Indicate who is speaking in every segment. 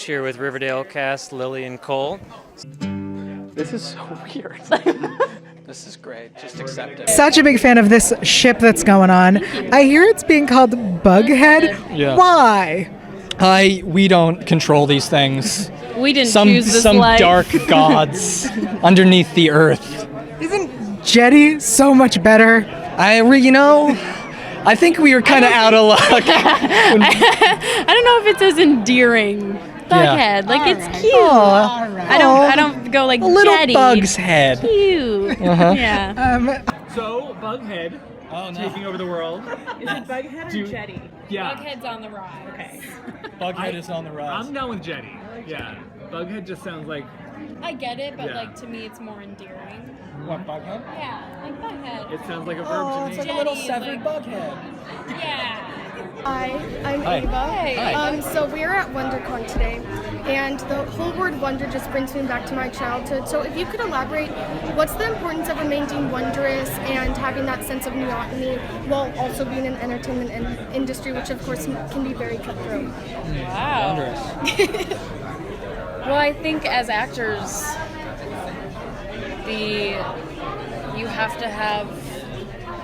Speaker 1: Coach here with Riverdale cast Lily and Cole.
Speaker 2: This is so weird. This is great. Just accept it.
Speaker 3: Such a big fan of this ship that's going on. I hear it's being called Bughead.
Speaker 4: Yeah.
Speaker 3: Why?
Speaker 4: We don't control these things.
Speaker 5: We didn't choose this
Speaker 4: some
Speaker 5: life.
Speaker 4: dark gods underneath the earth.
Speaker 3: Isn't Jetty so much better?
Speaker 4: I think we were kind of out of luck.
Speaker 5: I don't know if it's as endearing. Bughead, like it's cute. I don't go like
Speaker 4: A little
Speaker 5: Jetty.
Speaker 4: bug's head.
Speaker 5: Cute. Yeah.
Speaker 6: So, Bughead taking over the world.
Speaker 7: Is it Bughead or Jetty?
Speaker 6: Yeah.
Speaker 5: Bughead's on the rise. Okay.
Speaker 4: Bughead is on the rise.
Speaker 6: I'm down with Jetty. Yeah. Bughead just sounds like...
Speaker 5: I get it, but
Speaker 6: Yeah.
Speaker 5: like to me, it's more endearing.
Speaker 4: What, Bughead?
Speaker 5: Yeah, like Bughead.
Speaker 6: It sounds like a verb to me.
Speaker 4: It's like a little severed Bughead.
Speaker 5: Yeah.
Speaker 8: Hi, I'm
Speaker 4: Hi.
Speaker 8: Ava.
Speaker 4: Hi.
Speaker 8: So we're at WonderCon today, and the whole word wonder just brings me back to my childhood. So if you could elaborate, what's the importance of remaining wondrous and having that sense of monotony while also being in the entertainment industry, which of course can be very cutthroat?
Speaker 5: Wow.
Speaker 4: Wondrous.
Speaker 5: Well, I think as actors, you have to have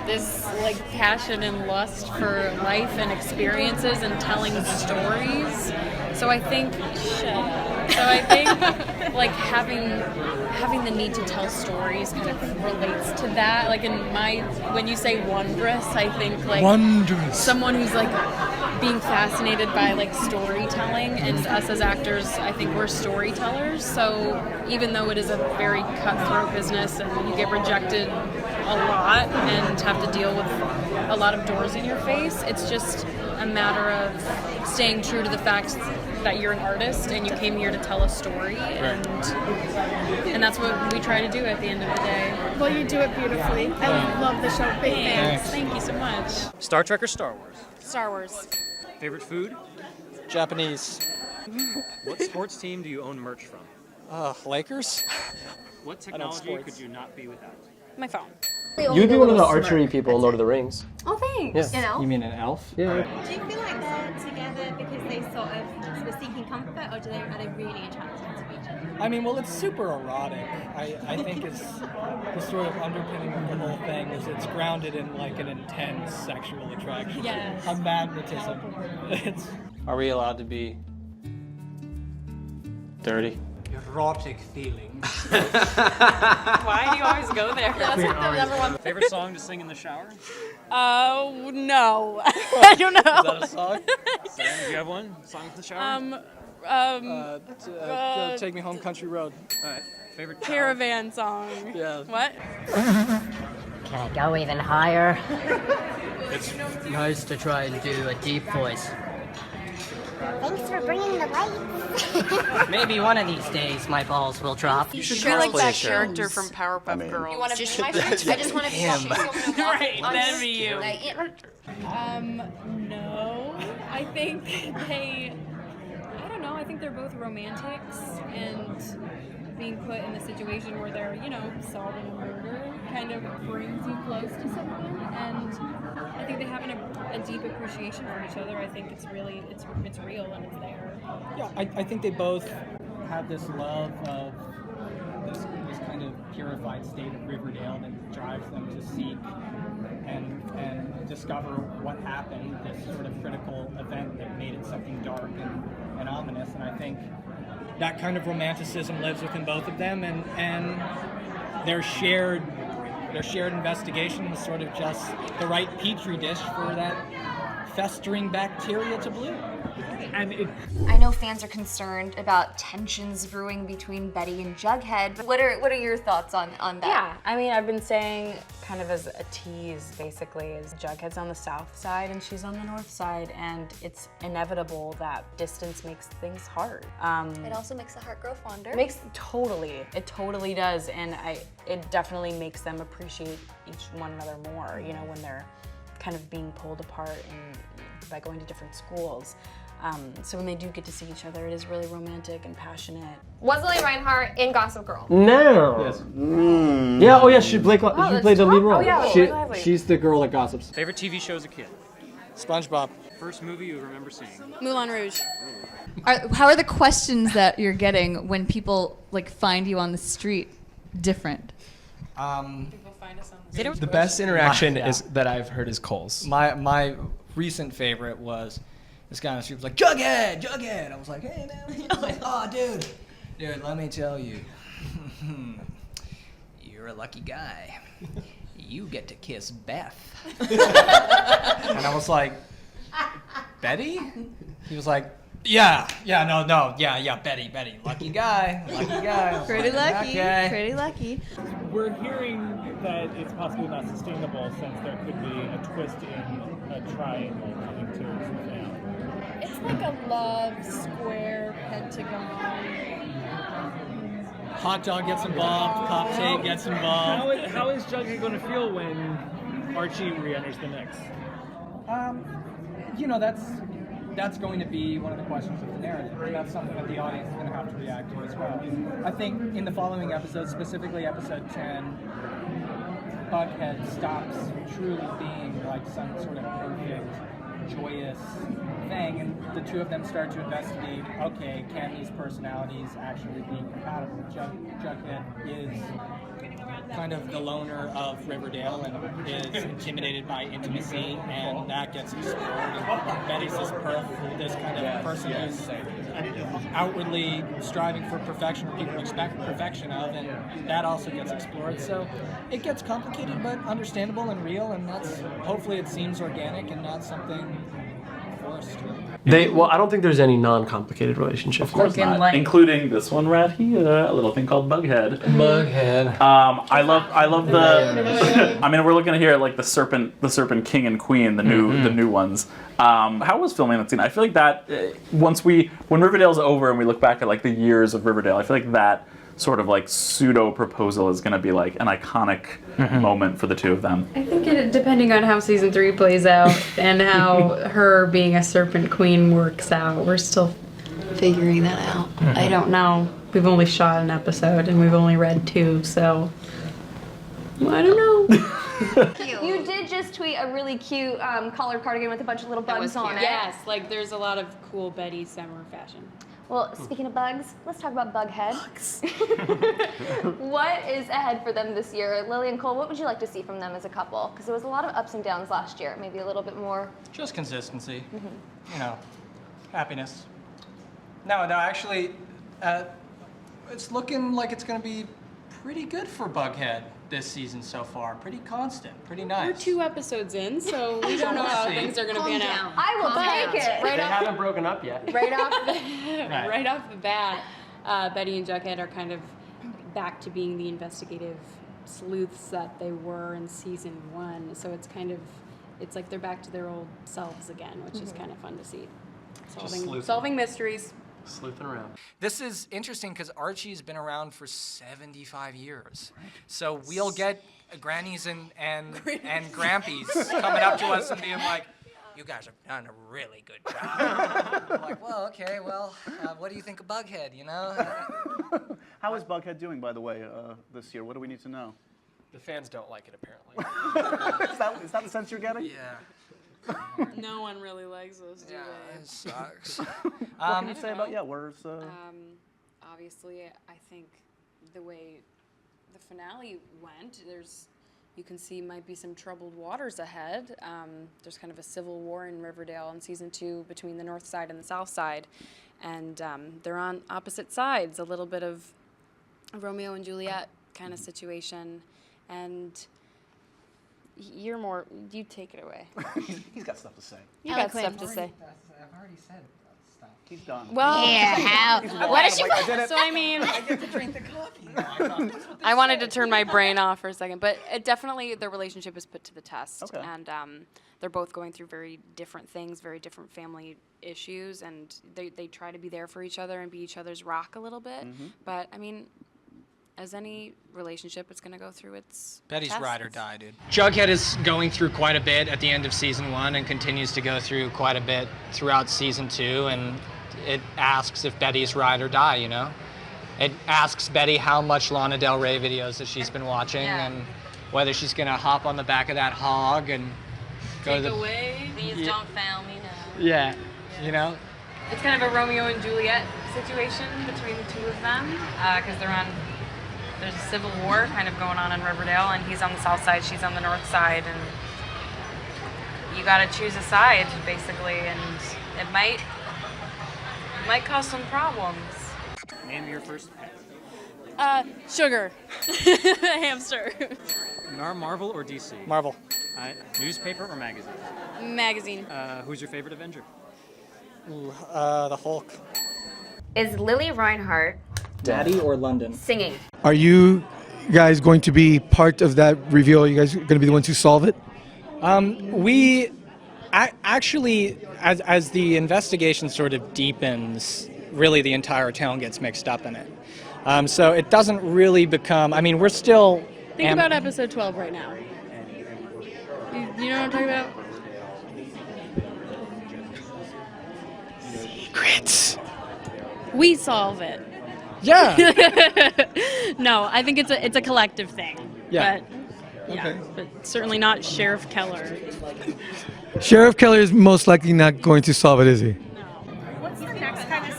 Speaker 5: this like passion and lust for life and experiences and telling stories. So I think like having the need to tell stories kind of relates to that. Like when you say wondrous, I think like
Speaker 4: Wondrous.
Speaker 5: someone who's like being fascinated by like storytelling, and us as actors, I think we're storytellers. So even though it is a very cutthroat business and you get rejected a lot and have to deal with a lot of doors in your face, it's just a matter of staying true to the fact that you're an artist and you came here to tell a story, and that's what we try to do at the end of the day.
Speaker 8: Well, you do it beautifully. I love the show. Big fans.
Speaker 5: Thank you so much.
Speaker 1: Star Trek or Star Wars?
Speaker 5: Star Wars.
Speaker 1: Favorite food?
Speaker 4: Japanese.
Speaker 1: What sports team do you own merch from?
Speaker 4: Lakers?
Speaker 1: What
Speaker 4: I don't
Speaker 1: technology
Speaker 4: sports.
Speaker 1: could you not be without?
Speaker 5: My phone.
Speaker 2: You'd be one of the archery people in Lord of the Rings.
Speaker 9: Oh, thanks.
Speaker 2: Yeah.
Speaker 4: You mean an elf?
Speaker 2: Yeah.
Speaker 9: Do you feel like they're together because they sort of seeking comfort, or are they really attracted to each other?
Speaker 4: I mean, well, it's super erotic. I think it's the sort of underpinning of the whole thing is it's grounded in like an intense sexual attraction.
Speaker 5: Yes.
Speaker 4: A magnetism.
Speaker 2: Are we allowed to be dirty?
Speaker 4: Erotic feeling.
Speaker 5: Why do you always go there? That's like the number one.
Speaker 1: Favorite song to sing in the shower?
Speaker 5: Oh no, I don't know.
Speaker 4: Is that a song?
Speaker 1: Sam, do you have one? Song in the shower?
Speaker 4: Take Me Home Country Road.
Speaker 1: All right. Favorite
Speaker 5: Caravan song.
Speaker 4: Yeah.
Speaker 5: What?
Speaker 10: Can I go even higher?
Speaker 2: It's nice to try and do a deep voice.
Speaker 10: Thanks for bringing the lights. Maybe one of these days my balls will drop.
Speaker 2: You should
Speaker 11: You're like
Speaker 2: cosplay
Speaker 11: that
Speaker 2: a show.
Speaker 11: character from Powerpuff Girls.
Speaker 9: You want to be my friend? I just want to be
Speaker 5: Right, that'd be you.
Speaker 9: you.
Speaker 5: No, I think I don't know, I think they're both romantics, and being put in a situation where they're, solving a murder kind of brings you close to someone, and I think they have a deep appreciation for each other. I think it's real and it's there.
Speaker 4: Yeah, I think they both have this love of this kind of purified state of Riverdale that drives them to seek and discover what happened, this sort of critical event that made it something dark and ominous. And I think that kind of romanticism lives within both of them, and their shared investigation is sort of just the right petri dish for that festering bacteria to bloom.
Speaker 6: And
Speaker 9: I know fans are concerned about tensions brewing between Betty and Jughead. But what are your thoughts on that?
Speaker 12: Yeah, I mean, I've been saying kind of as a tease, basically, is Jughead's on the south side and she's on the north side, and it's inevitable that distance makes things hard.
Speaker 9: It also makes the heart grow fonder.
Speaker 12: It totally does, and it definitely makes them appreciate one another more, when they're kind of being pulled apart by going to different schools. So when they do get to see each other, it is really romantic and passionate.
Speaker 11: Was Lili Reinhart in Gossip Girl?
Speaker 2: No.
Speaker 4: Yes.
Speaker 2: Yeah. Oh yeah. She played the lead role.
Speaker 11: Oh, yeah,
Speaker 2: She's the girl that gossips.
Speaker 1: Favorite TV show as a kid?
Speaker 4: SpongeBob.
Speaker 1: First movie you remember seeing?
Speaker 5: Moulin Rouge.
Speaker 13: How are the questions that you're getting when people like find you on the street different?
Speaker 5: People find us on the
Speaker 2: It-
Speaker 14: The best interaction
Speaker 2: Yeah.
Speaker 14: is that I've heard is Cole's.
Speaker 2: My recent favorite was this guy on the street was like, Jughead, Jughead. I was like, hey man, oh dude, let me tell you, you're a lucky guy. You get to kiss Beth. And I was like, Betty? He was like, yeah, Betty, lucky guy.
Speaker 13: Pretty lucky.
Speaker 2: Okay.
Speaker 13: Pretty lucky.
Speaker 4: We're hearing that it's possibly not sustainable since there could be a twist in a triangle coming to the family.
Speaker 5: It's like a love square pentagon.
Speaker 2: Hot dog gets involved, Pop Tate gets involved.
Speaker 6: How is Jughead going to feel when Archie re-enters the mix?
Speaker 4: That's going to be one of the questions of the narrative. And that's something that the audience is going to have to react to as well. I think in the following episodes, specifically episode 10, Bughead stops truly being like some sort of perfect, joyous thing, and the two of them start to investigate, okay, can these personalities actually be compatible? Jughead is kind of the loner of Riverdale and is intimidated by intimacy, and that gets explored. And Betty's this kind of person who's outwardly striving for perfection, or people expect perfection of, and that also gets explored. So it gets complicated, but understandable and real, and that's hopefully it seems organic and not something forced.
Speaker 15: Well, I don't think there's any non-complicated relationship.
Speaker 16: Of course not. Including this one right here, a little thing called Bughead.
Speaker 2: Bughead.
Speaker 16: I love the. I mean, we're looking at here at like the Serpent King and Queen, the new ones. How was filming that scene? I feel like that when Riverdale's over and we look back at like the years of Riverdale, I feel like that sort of like pseudo proposal is going to be like an iconic moment for the two of them.
Speaker 5: I think depending on how season 3 plays out and how her being a Serpent Queen works out, we're still figuring that out. I don't know. We've only shot an episode and we've only read 2, so I don't know.
Speaker 9: You did just tweet a really cute collared cardigan with a bunch of little bugs on it.
Speaker 5: Yes, like there's a lot of cool Betty summer fashion.
Speaker 9: Well, speaking of bugs, let's talk about Bughead. What is ahead for them this year? Lily and Cole, what would you like to see from them as a couple? Because there was a lot of ups and downs last year, maybe a little bit more.
Speaker 2: Just consistency, happiness. No, actually, it's looking like it's going to be pretty good for Bughead this season so far. Pretty constant, pretty nice.
Speaker 5: We're 2 episodes in, so we don't know how things are going to pan out.
Speaker 9: I will take it.
Speaker 2: They haven't broken up yet.
Speaker 5: Right off the bat, Betty and Jughead are kind of back to being the investigative sleuths that they were in season 1. So it's like they're back to their old selves again, which is kind of fun to see. Solving mysteries.
Speaker 15: Sleuthing around.
Speaker 2: This is interesting because Archie's been around for 75 years. So we'll get grannies and grampies coming up to us and being like, you guys have done a really good job. We're like, well, okay, what do you think of Bughead,
Speaker 17: How is Bughead doing, by the way, this year? What do we need to know?
Speaker 14: The fans don't like it, apparently.
Speaker 17: Is that the sense you're getting?
Speaker 2: Yeah.
Speaker 5: No one really likes us, do they?
Speaker 2: It sucks.
Speaker 17: What can you say about where's?
Speaker 5: Obviously, I think the way the finale went, you can see might be some troubled waters ahead. There's kind of a civil war in Riverdale in season 2 between the north side and the south side, and they're on opposite sides. A little bit of a Romeo and Juliet kind of situation, and you take it away.
Speaker 17: He's got stuff to say.
Speaker 5: You got stuff to say.
Speaker 4: I've already said stuff.
Speaker 17: He's done.
Speaker 5: Well,
Speaker 17: What
Speaker 5: is she? So I mean,
Speaker 4: I get to drink the coffee.
Speaker 5: I wanted to turn my brain off for a second, but definitely their relationship is put to the test,
Speaker 17: Okay.
Speaker 5: and they're both going through very different things, very different family issues, and they try to be there for each other and be each other's rock a little bit. But I mean, as any relationship, it's going to go through its
Speaker 2: Betty's
Speaker 5: tests.
Speaker 2: ride or die, dude.
Speaker 18: Jughead is going through quite a bit at the end of season 1 and continues to go through quite a bit throughout season 2, and it asks if Betty's ride or die, It asks Betty how much Lana Del Rey videos that she's been watching and whether she's going to hop on the back of that hog and go to the...
Speaker 5: Away.
Speaker 12: Please don't fail me now.
Speaker 18: Yeah,
Speaker 5: It's kind of a Romeo and Juliet situation between the two of them, because there's a civil war kind of going on in Riverdale, and he's on the south side, she's on the north side, and you gotta choose a side, basically, and it might cause some problems.
Speaker 1: Name your first pet.
Speaker 5: Sugar. A hamster.
Speaker 1: Marvel or DC?
Speaker 4: Marvel.
Speaker 1: Newspaper or magazine?
Speaker 5: Magazine.
Speaker 1: Who's your favorite Avenger?
Speaker 4: The Hulk.
Speaker 11: Is Lili Reinhart
Speaker 4: Daddy or London?
Speaker 11: singing?
Speaker 19: Are you guys going to be part of that reveal? Are you guys going to be the ones who solve it?
Speaker 4: We actually, as the investigation sort of deepens, really the entire town gets mixed up in it. So it doesn't really become, I mean, we're still...
Speaker 5: Think about episode 12 right now. You know what I'm talking about?
Speaker 19: Secrets.
Speaker 5: We solve it.
Speaker 4: Yeah.
Speaker 5: No, I think it's a collective thing.
Speaker 4: Yeah.
Speaker 5: But, yeah, but certainly not Sheriff Keller.
Speaker 19: Sheriff Keller is most likely not going to solve it, is he?
Speaker 7: What's the next kind of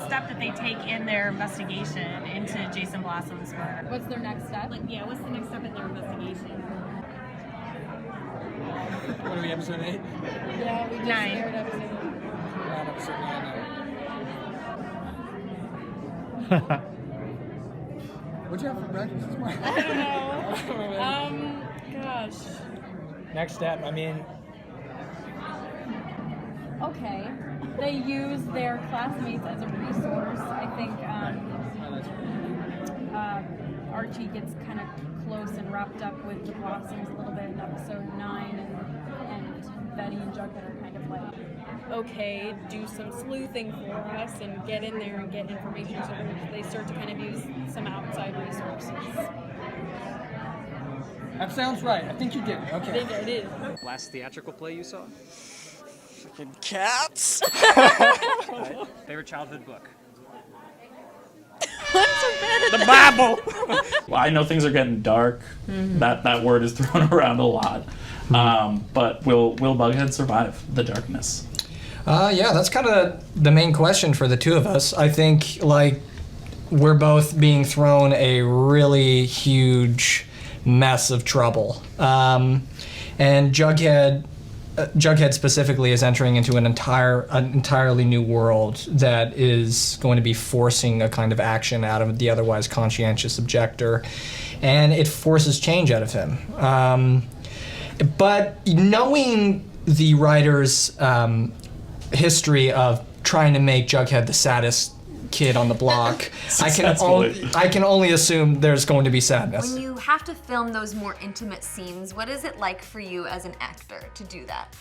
Speaker 7: step that they take in their investigation into Jason Blossom's murder?
Speaker 5: What's their next step?
Speaker 7: What's the next step in their investigation?
Speaker 4: What are we, episode 8?
Speaker 5: Yeah, we just
Speaker 7: 9.
Speaker 5: aired episode 8.
Speaker 4: Not episode 9. What'd you have for breakfast this morning?
Speaker 5: I don't know. Gosh.
Speaker 4: Next step, I mean...
Speaker 5: Okay. They use their classmates as a resource. I think Archie gets kind of close and wrapped up with the Blossoms a little bit in episode 9, and Betty and Jughead are kind of like, okay, do some sleuthing for us and get in there and get information. So they start to kind of use some outside resources.
Speaker 4: That sounds right. I think you did. Okay.
Speaker 5: I think I did.
Speaker 1: Last theatrical play you saw?
Speaker 4: Fucking cats.
Speaker 1: Favorite childhood book?
Speaker 4: The Bible.
Speaker 16: Well, I know things are getting dark.
Speaker 12: Mm-hmm.
Speaker 16: That word is thrown around a lot. But will Bughead survive the darkness?
Speaker 2: Yeah, that's kind of the main question for the two of us. I think, like, we're both being thrown a really huge mess of trouble. And Jughead specifically is entering into an entirely new world that is going to be forcing a kind of action out of the otherwise conscientious objector, and it forces change out of him. But knowing the writer's history of trying to make Jughead the saddest kid on the block, I can only assume there's going to be sadness.
Speaker 9: When you have to film those more intimate scenes, what is it like for you as an actor to do that?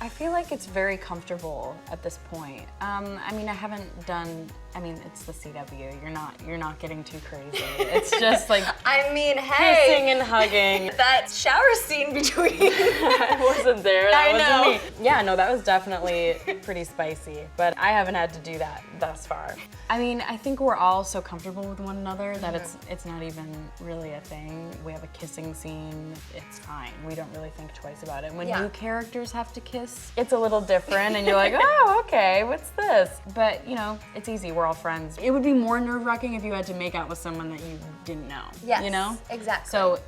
Speaker 12: I feel like it's very comfortable at this point. I mean, I haven't done. I mean, it's the CW. You're not getting too crazy. It's just like
Speaker 9: I mean, hey,
Speaker 12: kissing and hugging.
Speaker 9: That shower scene between.
Speaker 12: I wasn't there. That
Speaker 9: I know.
Speaker 12: wasn't me. Yeah, no, that was definitely pretty spicy. But I haven't had to do that thus far. I mean, I think we're all so comfortable with one another that it's not even really a thing. We have a kissing scene. It's fine. We don't really think twice about it. When new characters have to kiss, it's a little different, and you're like, oh, okay, what's this? But you know, it's easy. We're all friends. It would be more nerve-wracking if you had to make out with someone that you didn't know.
Speaker 9: Yes,
Speaker 12: you know?
Speaker 9: exactly.
Speaker 12: So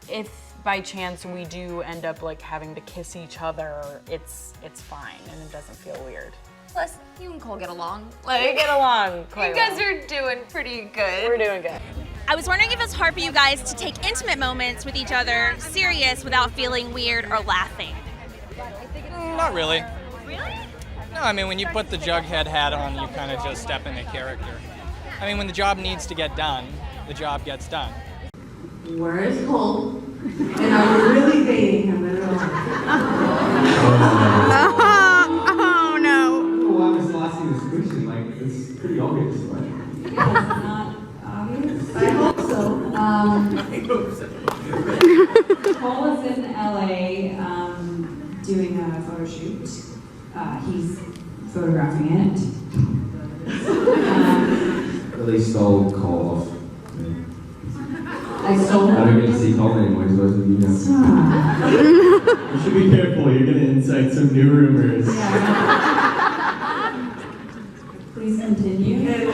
Speaker 12: if by chance we do end up like having to kiss each other, it's fine and it doesn't feel weird.
Speaker 9: Plus, you and Cole get along.
Speaker 12: We get along quite
Speaker 9: You guys
Speaker 12: well.
Speaker 9: are doing pretty good.
Speaker 12: We're doing good.
Speaker 20: I was wondering if it's hard for you guys to take intimate moments with each other serious without feeling weird or laughing.
Speaker 4: Not really.
Speaker 20: Really?
Speaker 4: No, I mean, when you put the Jughead hat on, you kind of just step into character. I mean, when the job needs to get done, the job gets done.
Speaker 21: Where is Cole? And are we really dating him at all?
Speaker 20: Oh no.
Speaker 21: Why was the last thing was squishy? Like, it's pretty obvious, but. It's not obvious. I hope so. Cole is in LA doing a photo shoot. He's photographing it.
Speaker 22: Really stole Cole off.
Speaker 21: I stole him.
Speaker 22: I don't get to see Cole anymore, he's always with you now. You should be careful, you're gonna incite some new rumors.
Speaker 3: Please continue.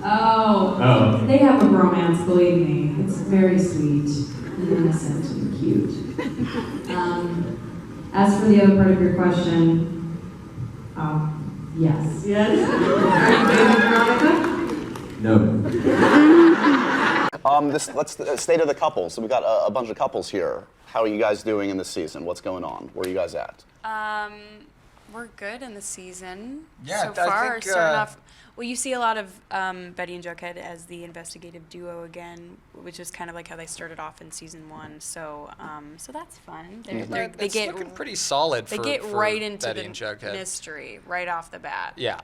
Speaker 3: Oh, they have a romance, believe me. It's very sweet and innocent and cute. As for the other part of your question, yes. Yes?
Speaker 22: No.
Speaker 17: Let's state of the couples. So we've got a bunch of couples here. How are you guys doing in this season? What's going on? Where are you guys at?
Speaker 5: We're good in the season.
Speaker 2: Yeah,
Speaker 5: so
Speaker 2: I
Speaker 5: far,
Speaker 2: think,
Speaker 5: starting off. Well, you see a lot of Betty and Jughead as the investigative duo again, which is kind of like how they started off in season 1. So, so that's fun. They
Speaker 2: It's
Speaker 5: get
Speaker 2: looking pretty solid
Speaker 5: They
Speaker 2: for-
Speaker 5: get
Speaker 2: for
Speaker 5: right into
Speaker 2: Betty
Speaker 5: the
Speaker 2: and Jughead.
Speaker 5: mystery right off the bat.
Speaker 2: Yeah.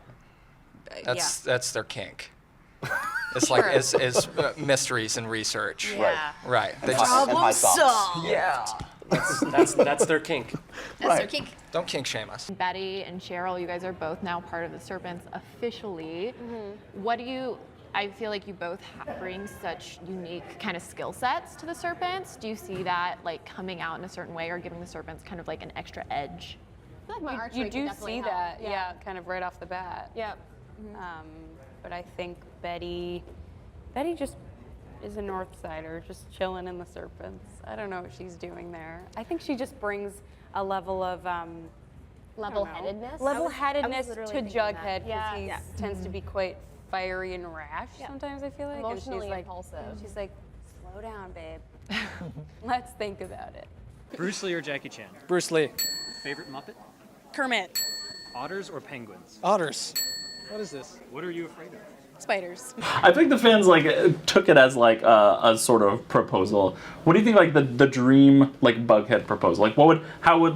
Speaker 5: That's
Speaker 2: That's their kink. It's like
Speaker 5: Sure.
Speaker 2: is mysteries and research.
Speaker 5: Yeah.
Speaker 2: Right. They
Speaker 5: Problem solved.
Speaker 2: Yeah.
Speaker 14: That's their kink.
Speaker 9: That's their kink.
Speaker 2: Don't kink shame us.
Speaker 8: Betty and Cheryl, you guys are both now part of the Serpents officially. What do you, I feel like you both bring such unique kind of skill sets to the Serpents. Do you see that like coming out in a certain way or giving the Serpents kind of like an extra edge?
Speaker 5: I feel like you do see that, yeah, kind of right off the bat.
Speaker 8: Yep.
Speaker 5: But I think Betty just is a North Sider, just chilling in the Serpents. I don't know what she's doing there. I think she just brings a level of
Speaker 8: level-headedness.
Speaker 5: Level-headedness
Speaker 8: I was
Speaker 5: to
Speaker 8: literally thinking that.
Speaker 5: Jughead because he tends to be quite fiery and rash. Sometimes I feel like,
Speaker 8: Emotionally
Speaker 5: and she's like,
Speaker 8: impulsive.
Speaker 5: She's like, slow down, babe. Let's think about it.
Speaker 1: Bruce Lee or Jackie Chan?
Speaker 14: Bruce Lee.
Speaker 1: Favorite Muppet?
Speaker 5: Kermit.
Speaker 1: Otters or penguins?
Speaker 14: Otters.
Speaker 1: What is this? What are you afraid of?
Speaker 5: Spiders.
Speaker 16: I think the fans took it as like a sort of proposal. What do you think like the dream like Bughead proposal? Like how would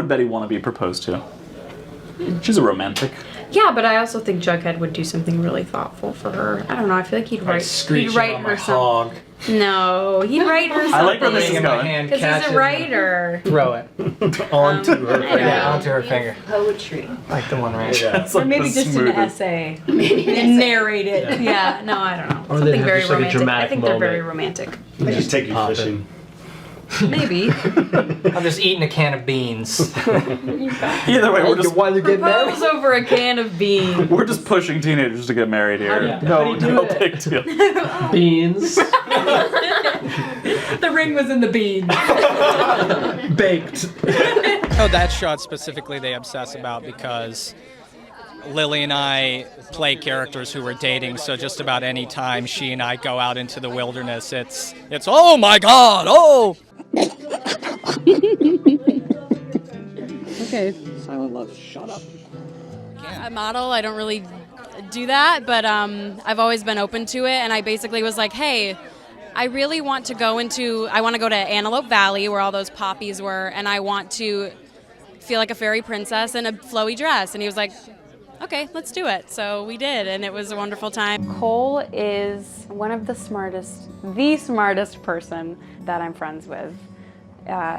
Speaker 16: Betty want to be proposed to? She's a romantic.
Speaker 5: Yeah, but I also think Jughead would do something really thoughtful for her. I don't know. I feel like he'd write her some. No, he'd write her something.
Speaker 16: I like where this is going.
Speaker 5: Because he's a writer.
Speaker 2: Throw it onto her finger.
Speaker 5: Yeah,
Speaker 2: onto her finger.
Speaker 5: Poetry.
Speaker 2: Like the one right there.
Speaker 5: Or maybe just an essay. And narrate it. Yeah. No, I don't know.
Speaker 15: Or
Speaker 5: Something
Speaker 15: they'd have
Speaker 5: very
Speaker 15: just, like, a
Speaker 5: romantic. I
Speaker 15: dramatic
Speaker 5: think they're very
Speaker 15: moment.
Speaker 5: romantic.
Speaker 15: I just take you fishing.
Speaker 5: Maybe.
Speaker 2: I'm just eating a can of beans.
Speaker 16: Either way, we're just
Speaker 5: Propose over a can of beans.
Speaker 16: we're just pushing teenagers to get married here. No big deal.
Speaker 15: Beans.
Speaker 5: The ring was in the bean.
Speaker 15: Baked.
Speaker 18: Oh, that shot specifically they obsess about because Lily and I play characters who are dating, so just about any time she and I go out into the wilderness, it's oh my God, oh!
Speaker 5: Okay.
Speaker 6: Silent love, shut up.
Speaker 5: I model. I don't really do that, but I've always been open to it, and I basically was like, hey, I really want to go to Antelope Valley where all those poppies were, and I want to feel like a fairy princess in a flowy dress. And he was like, okay, let's do it. So we did, and it was a wonderful time. Cole is one of the smartest person that I'm friends with.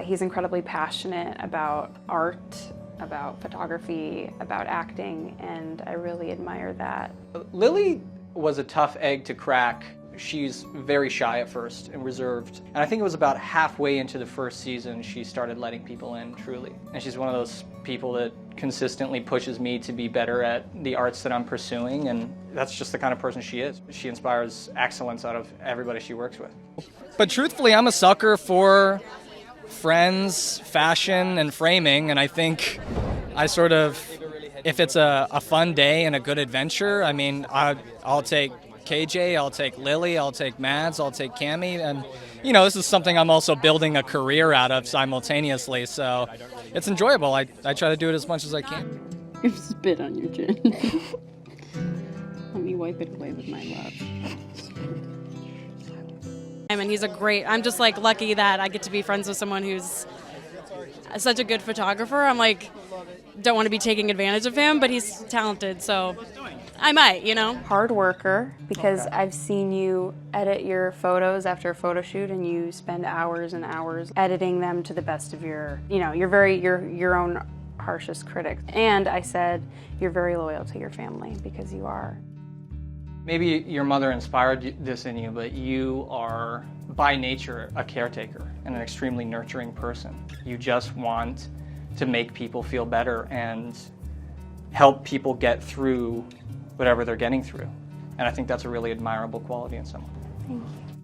Speaker 5: He's incredibly passionate about art, about photography, about acting, and I really admire that.
Speaker 23: Lily was a tough egg to crack. She's very shy at first and reserved. And I think it was about halfway into the first season she started letting people in, truly. And she's one of those people that consistently pushes me to be better at the arts that I'm pursuing, and that's just the kind of person she is. She inspires excellence out of everybody she works with.
Speaker 18: But truthfully, I'm a sucker for friends, fashion, and framing, and I think I sort of, if it's a fun day and a good adventure, I mean, I'll take KJ, I'll take Lily, I'll take Mads, I'll take Cammie, and you know, this is something I'm also building a career out of simultaneously, so it's enjoyable. I try to do it as much as I can.
Speaker 5: You spit on your chin. Let me wipe it away with my love. I mean, I'm just like lucky that I get to be friends with someone who's such a good photographer. I'm like, don't want to be taking advantage of him, but he's talented, so I might, you know. Hard worker, because I've seen you edit your photos after a photo shoot and you spend hours and hours editing them to the best of you're your own harshest critic. And I said, you're very loyal to your family, because you are.
Speaker 23: Maybe your mother inspired this in you, but you are, by nature, a caretaker and an extremely nurturing person. You just want to make people feel better, and help people get through whatever they're getting through. And I think that's a really admirable quality in someone.
Speaker 9: Thank you.